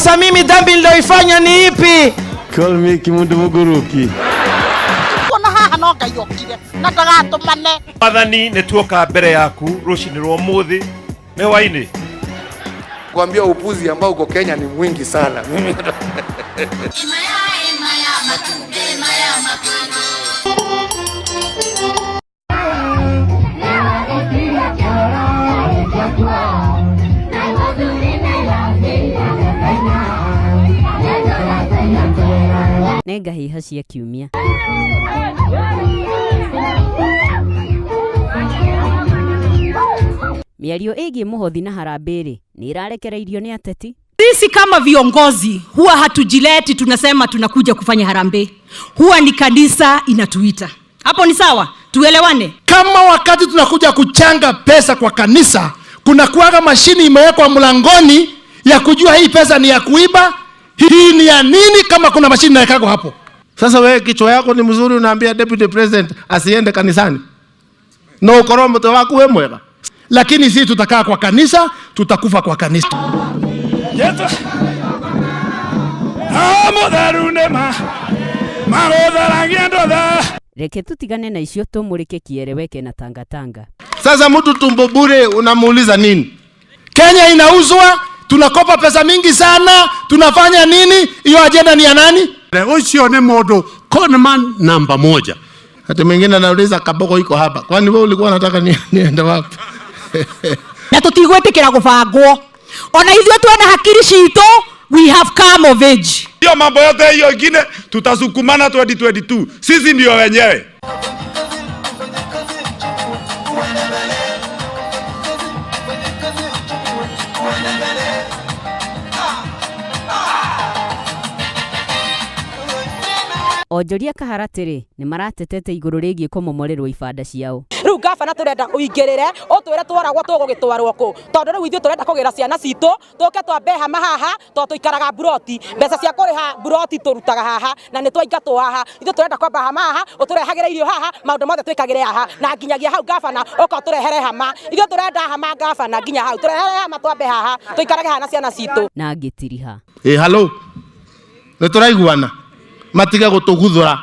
Sasa mimi dhambi niliyoifanya ni ipi? Call me Kimundu Muguruki. Kona haha no Ngai okire na ndagatumane. Athani netuoka mbere yaku rucini rwa muthi me waini. Kuambia upuzi ambao uko Kenya ni mwingi sana. Nega hiha cia kiumia. Miario ĩgiĩ Mũhothi na Harambee ni irarekereirio ni ateti. Sisi kama viongozi huwa hatujileti tunasema tunakuja kufanya harambee. Huwa ni kanisa inatuita. Hapo ni sawa? Tuelewane. Kama wakati tunakuja kuchanga pesa kwa kanisa, kuna kuaga mashini imewekwa mlangoni ya kujua hii pesa ni ya kuiba, hii ni ya nini, kama kuna mashini naekako hapo. Sasa wewe kichwa yako ni mzuri, unaambia deputy president asiende kanisani. No ukoromoto wako wewe mwega. Lakini sisi tutakaa kwa kanisa, tutakufa kwa kanisa. Yesu. Amotharunema. Magodharangiendo da. Reke tutigane na icio tumurike kieleweke na tangatanga. Sasa mtu tumbo bure unamuuliza nini? Kenya inauzwa, tunakopa pesa mingi sana, tunafanya nini? Hiyo agenda ni ya nani? Ucio ni modo conman namba 1. Hata mwingine anauliza kaboko iko hapa. Kwani wewe ulikuwa unataka niende wapi? Na tutigwetekera gubangwo. Ona ithuĩ twena hakiri citũ, we have come of age. Hiyo mambo yote hiyo ingine tutasukumana 2022. Sisi ndio wenyewe. Onjoria kaharatiri ni maratetete iguru rigie komomorerwo ibanda ciao. Riu gavana turenda uingirire utwire twaragwo tugugitwarwo ku tondu riu ithuĩ turenda kugira ciana citu tuke twambe hama haha to tuikaraga buroti mbeca cia kuriha buroti turutaga haha na ni twaingatwo haha ithuĩ turenda kwamba hama haha uturehagire irio haha maundu mothe twikagire haha na nginyagia hau gavana uka turehere hama ithuĩ turenda hama gavana nginya hau turehere hama twambe haha tuikarage haha na ciana citu na ngitiriha. Hello. Nituraiguana. Matiga gutuguthura.